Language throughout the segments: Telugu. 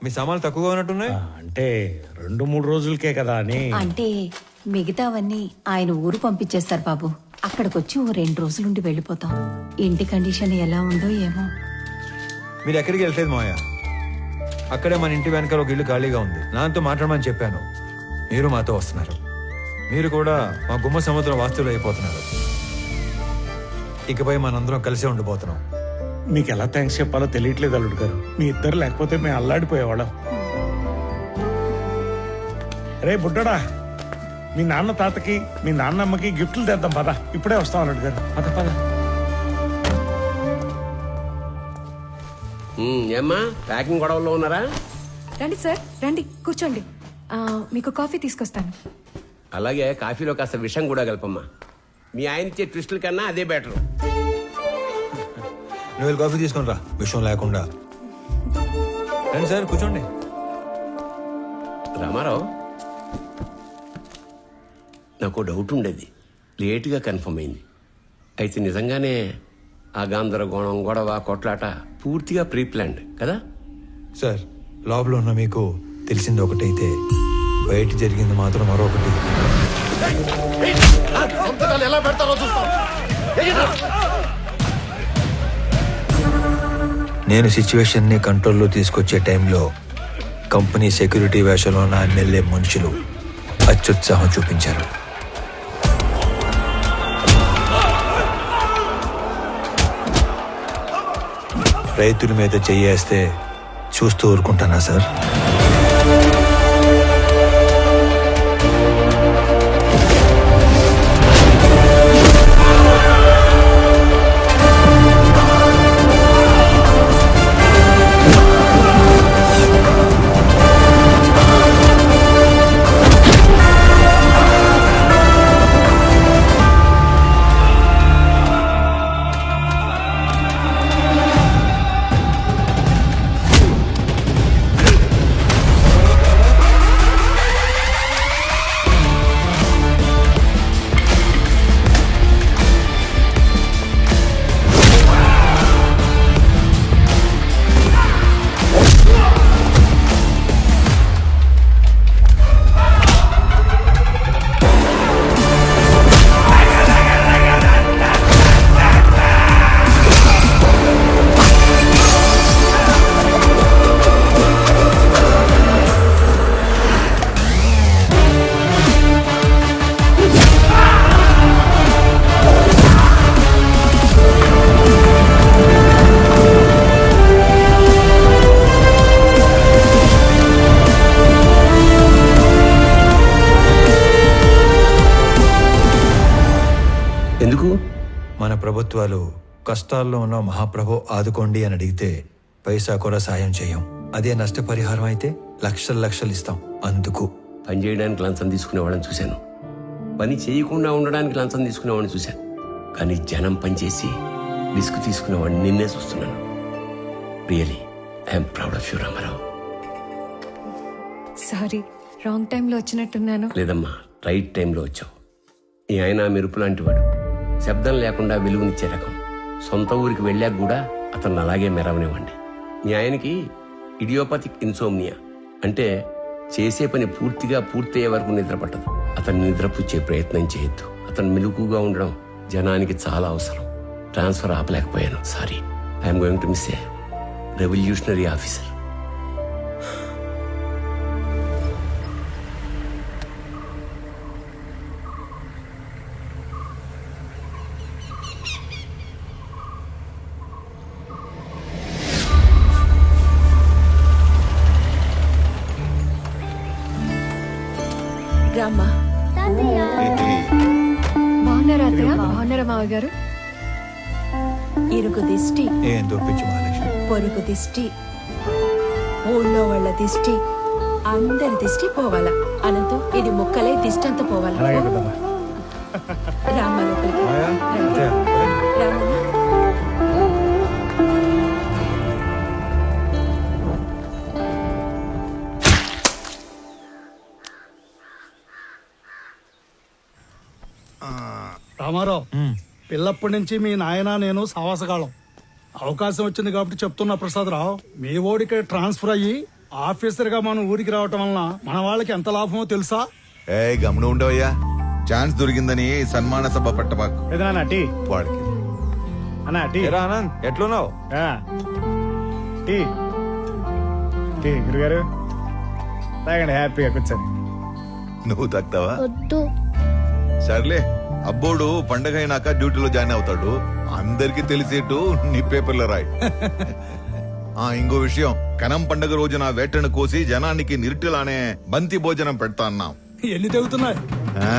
మీ సామాన్లు తక్కువగా ఉన్నట్టున్నాయి. అంటే 2-3 రోజులకే కదా అని. అంటే మిగతావన్నీ ఆయన ఊరు పంపించేస్తారు బాబు. అక్కడికొచ్చి ఓ 2 రోజులుండి వెళ్ళిపోతాం. ఇంటి కండిషన్ ఎలా ఉందో ఏమో. మీరు ఎక్కడికి వెళ్లేదు మావయ్య, అక్కడే మన ఇంటి వెనకాల ఒక ఇల్లు ఖాళీగా ఉంది. నాతో మాట్లాడమని చెప్పాను. మీరు మాతో వస్తున్నారు. మీరు కూడా మా గుమ్మ సముద్రం వాస్తువులు అయిపోతున్నారు. ఇకపై మనందరం కలిసే ఉండిపోతున్నాం. మీకు ఎలా థ్యాంక్స్ చెప్పాలో తెలియట్లేదు అల్లుడు గారు. మీ ఇద్దరు లేకపోతే మేము అల్లాడిపోయేవాళ్ళం. రే బుడ్డడా, మీ నాన్న తాతకి మీ నాన్నమ్మకి గిఫ్ట్లు తెద్దాం పద. ఇప్పుడే వస్తాం అల్లుడు గారు. పద పద. ఏమ్మా ప్యాకింగ్ గొడవల్లో ఉన్నారా? రండి సార్, రండి కూర్చోండి. మీకు కాఫీ తీసుకొస్తాను. అలాగే కాఫీలో కాస్త విషం కూడా కలపమ్మా. మీ ఆయన ఇచ్చే ట్విస్టుల కన్నా అదే బెటర్. నువ్వు వెళ్ళి కాఫీ తీసుకుని రా, విషయం లేకుండా. రండి సార్, కూర్చోండి. రామారావు, నాకు డౌట్ ఉండేది, లేటుగా కన్ఫర్మ్ అయింది. అయితే నిజంగానే ఆ గందరగోళం, గొడవ, కొట్లాట పూర్తిగా ప్రీ ప్లాన్డ్ కదా? సార్, లోపల ఉన్న మీకు తెలిసింది ఒకటైతే బయట జరిగింది మాత్రం మరొకటి. నేను సిచ్యువేషన్ ని కంట్రోల్లో తీసుకొచ్చే టైంలో కంపెనీ సెక్యూరిటీ వేషంలో ఉన్న ఎమ్మెల్యే మనుషులు అత్యుత్సాహం చూపించారు. రైతుల మీద చెయ్యేస్తే చూస్తూ ఊరుకుంటానా సార్? ఎందుకు? మన ప్రభుత్వాలు కష్టాల్లో ఉన్న మహాప్రభు ఆదుకోండి అని అడిగితే పైసా కూడా సాయం చేయం. అదే నష్టపరిహారం అయితే లక్షలు ఇస్తాం. అందుకు పని చేయడానికి లంచం తీసుకునే వాళ్ళని చూశాను, పని చేయకుండా ఉండడానికి లంచం తీసుకునేవాడిని చూశాను. కానీ జనం పనిచేసి రిస్క్ తీసుకునేవాడిని నిన్నే చూస్తున్నాను. Really I'm proud of you Ramarao. Sorry, wrong టైంలో వచ్చినట్టున్నాను. లేదమ్మా, రైట్ టైంలో వచ్చావు. ఈ ఆయన మెరుపు లాంటి వాడు, శబ్దం లేకుండా వెలుగునిచ్చే రకం. సొంత ఊరికి వెళ్ళాక కూడా అతను అలాగే మెరవనివ్వండి. మీ ఆయనకి ఇడియోపతిక్ ఇన్సోమ్నియా, అంటే చేసే పని పూర్తిగా పూర్తయ్యే వరకు నిద్ర పట్టదు. అతన్ని నిద్రపుచ్చే ప్రయత్నం చేయొద్దు. అతను మెలుకుగా ఉండడం జనానికి చాలా అవసరం. ట్రాన్స్ఫర్ ఆపలేకపోయాను, sorry. I'm going to miss a revolutionary officer. రామ్మా. బాగున్నారా అత్తయ్య? బాగున్నారా మావయ్య గారు? ఇరుగు దిష్టి, ఏం దొప్పించు మహాలక్ష్మి. పొరుగు దిష్టి, ఊళ్ళో వాళ్ళ దిష్టి, అందరి దిష్టి పోవాలా. అనంతం ఇది ముక్కలే దిష్టి అంతా పోవాలా. అలాగే పెద్దమ్మా. రామ్మ లోపలికి. మాయా, అత్తయ్య, రామమ్మ. రామారావు, పిల్లప్పటి నుంచి మీ నాయన నేను సావాసగాళం. అవకాశం వచ్చింది కాబట్టి చెప్తున్నా ప్రసాదరావు, మీ ఓడికి ట్రాన్స్ఫర్ అయ్యి ఆఫీసర్ గా మనం ఊరికి రావటం వలన మన వాళ్ళకి ఎంత లాభమో తెలుసా? ఏ గమనం ఉండవయ్యా, ఛాన్స్ దొరికిందని సన్మాన సభ పట్టబాకు ఏదైనా టీ వాడికి. అన్నా టీ ఏరా ఆనంద్ ఎట్లున్నావు? ఆ. టీ టీ గురుగారు తాగండి, హ్యాపీగా కూర్చొని. నువ్వు తక్కువా? వద్దు. సర్లే, అబ్బోడు పండగ అయినాక డ్యూటీలో జాయిన్ అవుతాడు. అందరికి తెలిసేట్టు నీ పేపర్లో రాయి. ఇంకో విషయం, కనం పండగ రోజున వేటను కోసి జనానికి నిరుటిలానే బంతి భోజనం పెడతా అన్నాం. ఎన్ని తెగుతున్నాయి? ఆ?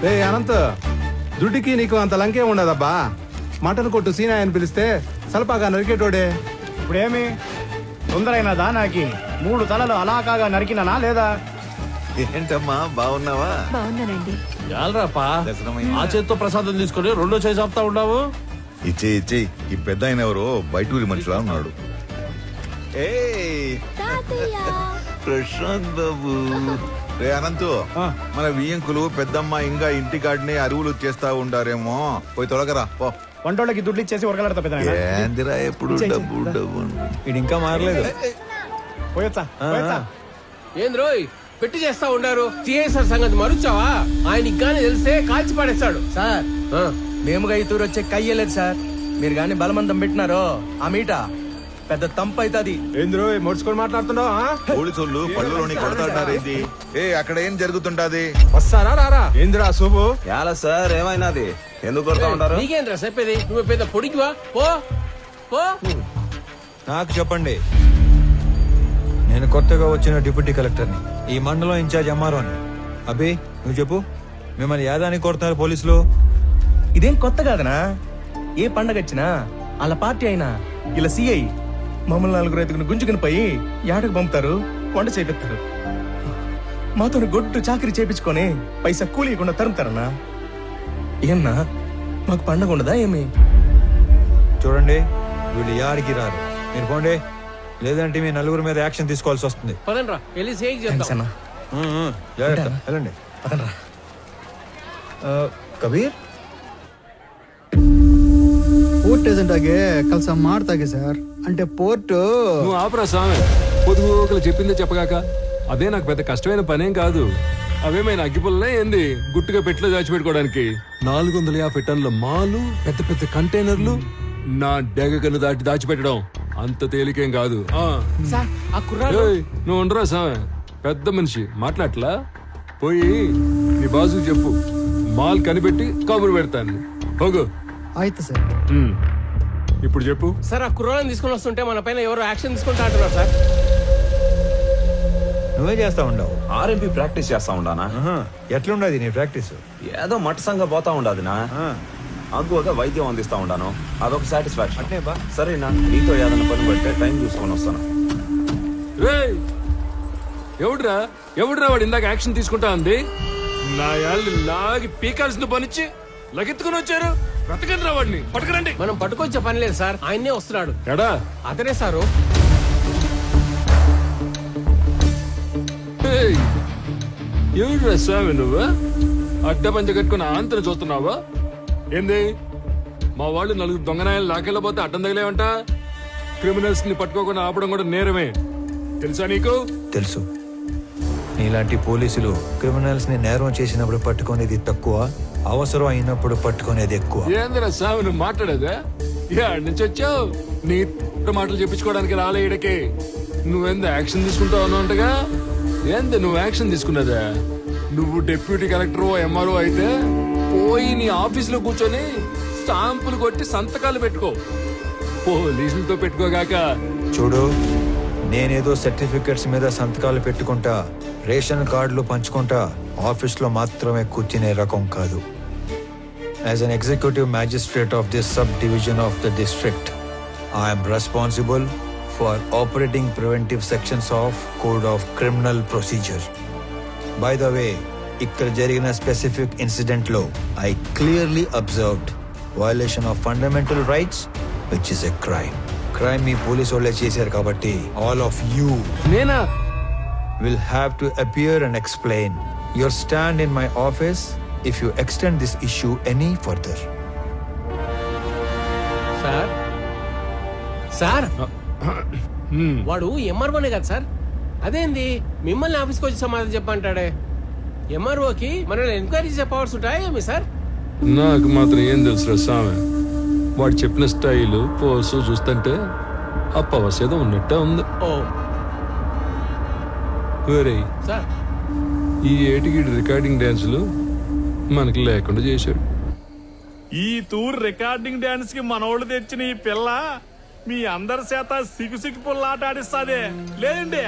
రే అనంత్, దుడ్డికి నీకు అంత లంకే ఉండదబ్బా. మటన్ కొట్టు సీనా అని పిలిస్తే సలపాగా నరికేటోడే. ఇప్పుడేమి తొందరైనదా? నాకి 3 తలలు అలాకాగా నరికినానా లేదా? ఏంటమ్మా బాగున్నావా? బాగున్నానండి. దర్శనమైందా? ఆ చేతితో ప్రసాదం తీసుకొని రెండో చేసి ఆపుతా ఉన్నావు. ఇచ్చే ఇచ్చే, ఈ పెద్ద ఆయన ఎవరో బయటూరి మనిషిలా ఉన్నాడు. ప్రశాంత్ బాబు. రే అనంతు, మన వియ్యంకులు పెద్దమ్మ ఇంకా ఇంటి కాడిని అరువులు చేస్తా ఉండారేమో, పోయి తొలగరా పో. వంటోళ్ళకి దుడ్లు ఇచ్చేసి ఉరగలడతా పెద్ద ఏందిరా ఎప్పుడు డబ్బు డబ్బు. ఇది ఇంకా మారలేదు. పోయొచ్చా పోయొచ్చా? ఏంది రోయ్ పెట్టి చేస్తా ఉండారు? సిఐసార్ సంగతి మరుచావా? ఆయనకి గాని తెలిస్తే కాల్చి పడేస్తాడు. సార్ మేముగా ఈ తూరు వచ్చే కయ్యలేదు సార్. మీరు గాని బలమందం పెట్టినారో ఆ మీట పెద్ద తంపు అవుతుంది. ఏంద్రో మొడుచుకొని మాట్లాడుతున్నావు? పోలీసులు పళ్ళులోని కొడతాడారేంది? అక్కడ ఏం జరుగుతుంటాది? వస్తారా రారా? ఏందిరా శుభు? ఎలా సార్ ఏమైనాది? ఎందుకు కొడతా ఉంటారు? నీకేంద్రా చెప్పేది? నువ్వు పెద్ద పొడికివా? పో పో. నాకు చెప్పండి, నేను కొత్తగా వచ్చిన డిప్యూటీ కలెక్టర్ని, ఈ మండలం ఇన్ఛార్జ్ ఎంఆర్ఓని. అభి నువ్వు చెప్పు, మిమ్మల్ని యాదానికి కొడుతున్నారు పోలీసులు? ఇదేం కొత్త కాదనా? ఏ పండగ వచ్చినా వాళ్ళ పార్టీ అయినా ఇలా సిఐ మమ్మల్ని 4 రైతుకుని గుంజుకుని పోయి యాడకు పంపుతారు, వంట చేపిస్తారు. మాతో గొడ్డు చాకరీ చేపించుకొని పైసా కూలీయకుండా తరుముతారన్నా. ఏమన్నా మాకు పండగ ఉండదా ఏమి? చూడండి, వీళ్ళు యాడికి రారు. మీరు పోండి, లేదంటే మీ నలుగురు మీద యాక్షన్ తీసుకోవాల్సి వస్తుంది. పదండ్రా వెళ్ళి సేక్ థాంక్స్ చేద్దాం. అన్నా. జాగ్రత్త, వెళ్ళండి. పదండ్రా. కబీర్, ಪೋರ್ಟ್ ಏಜೆಂಟ್ ಆಗಿ ಕೆಲಸ ಮಾಡ್ತಾಗೆ ಸರ್. అంటే పోర్ట్ నువ్వు ఆపరా స్వామి, పొదుగు ఒకరు చెప్పిందే చెప్పగాక. అదే నాకు పెద్ద కష్టమైన పనేం కాదు. అవేమైనా అగ్గిపుల్లనే ఏంది గుట్టుగా పెట్టిలో దాచిపెట్టుకోవడానికి? 450 టన్నుల మాలు, పెద్ద పెద్ద కంటైనర్లు నా డెగకను దాచిపెట్టడం అంత తేలికేం కాదు. సార్ ఆ కుర్రాడు ఏయ్, నువ్వు ఉండరా స్వామి, పెద్ద మనిషి మాట్లాడలా. పోయి నీ బాసు చెప్పు, మాల్ కనిపెట్టి కబురు పెడతాను. ಹೋಗು. ಆಯ್ತು ಸರ್. ఇప్పుడు చెప్పు. సార్ ఆ కుర్రాళ్ళని తీసుకొని వస్తుంటే మన పైన ఎవరో యాక్షన్ తీసుకుంటా అంటున్నారు సార్. నువ్వే చేస్తా ఉండవు? ఆర్ఎంపీ ప్రాక్టీస్ చేస్తా ఉండానా? ఎట్లుండదు నీ ప్రాక్టీస్? ఏదో మట్టసంగా పోతా ఉండాదినా. అగ్గువగా వైద్యం అందిస్తా ఉండాను, అదొక సాటిస్ఫాక్షన్. అంటే బా సరేనా, నీతో ఏదైనా పని పడితే టైం చూసుకొని వస్తాను. ఎవడురా వాడు ఇందాక యాక్షన్ తీసుకుంటా ఉంది? నా యాళ్ళు లాగి పీకాల్సిన పనిచ్చి లగెత్తుకుని వచ్చారు. బ్రతకండి రా వాడిని, పట్టుకురండి. మనం పట్టుకొచ్చే పని లేదు సార్, ఆయన్నే వస్తున్నాడు. ఎడా అతనే సారు. ఎవడురా స్వామి నువ్వు? అడ్డ పంచ కట్టుకుని ఆంతను చూస్తున్నావా ఏంది? మా వాళ్ళు 4 దొంగనాయాలు లాకెళ్ళబోతే అడ్డం తగిలేవంట. క్రిమినల్స్ ని పట్టుకోకుండా ఆపడం కూడా నేరమే, తెలుసా నీకు? తెలుసు. నీలాంటి పోలీసులు క్రిమినల్స్ ని నేరం చేసినప్పుడు పట్టుకునేది తక్కువ, అవసరం అయినప్పుడు పట్టుకునేది ఎక్కువ. ఏందిరా స్వామి నువ్వు మాట్లాడేదా? ఏడు నుంచి వచ్చావు? నీ మాటలు చెప్పించుకోవడానికి రాలే ఈడకి. నువ్వెంత యాక్షన్ తీసుకుంటావు అన్నట్టుగా. ఏంది నువ్వు యాక్షన్ తీసుకున్నదా? నువ్వు డిప్యూటీ కలెక్టర్ ఎంఆర్ఓ అయితే పోయి నీ ఆఫీసులో కూర్చొని స్టాంపులు కొట్టి సంతకాలు పెట్టుకో, పోలీసులతో పెట్టుకోగాక. చూడు, నేనేదో సర్టిఫికెట్స్ మీద సంతకాలు పెట్టుకుంటా, రేషన్ కార్డులు పంచుకుంటా ఆఫీస్లో మాత్రమే కూర్చునే రకం కాదు. As an executive magistrate of this sub division of the district, I'm responsible for operating preventive sections of code of criminal procedure. By the way, ఇక్కడ జరిగిన స్పెసిఫిక్ ఇన్సిడెంట్ లో I clearly observed violation of fundamental rights, which is a crime. Crime me police వాళ్ళే చేశారు కాబట్టి ఆల్ ఆఫ్ యూ నేనా will have to appear and explain your stand in my office if you extend this issue any further. Sir sir వాడు ఎంఆర్ఓనే కదా సార్ అదేంది మిమ్మల్ని ఆఫీస్కి వచ్చి సమాధానం చెప్పంటాడే ఎంఆర్ఓకి మనల్ని ఎంక్వైరీ చేసే పవర్స్ ఉంటాయా ఏమి సార్ నాకు మాత్రం ఏం తెలుసురా స్వామి వాడు చెప్పిన స్టైలు పోసు చూస్తుంటే ఆ పవర్స్ ఏదో ఉన్నట్టే ఉంది ఓ వేరే సార్ ఈ ఏటికి రికార్డింగ్ డ్యాన్సులు మనకి లేకుండా చేశాడు. ఈ టూర్ రికార్డింగ్ డాన్స్ కి మనోళ్ళు తెచ్చిన ఈ పిల్ల మీ అందరి చేత సిగ్గు పుల్లాట ఆడిస్తాదే లేదండి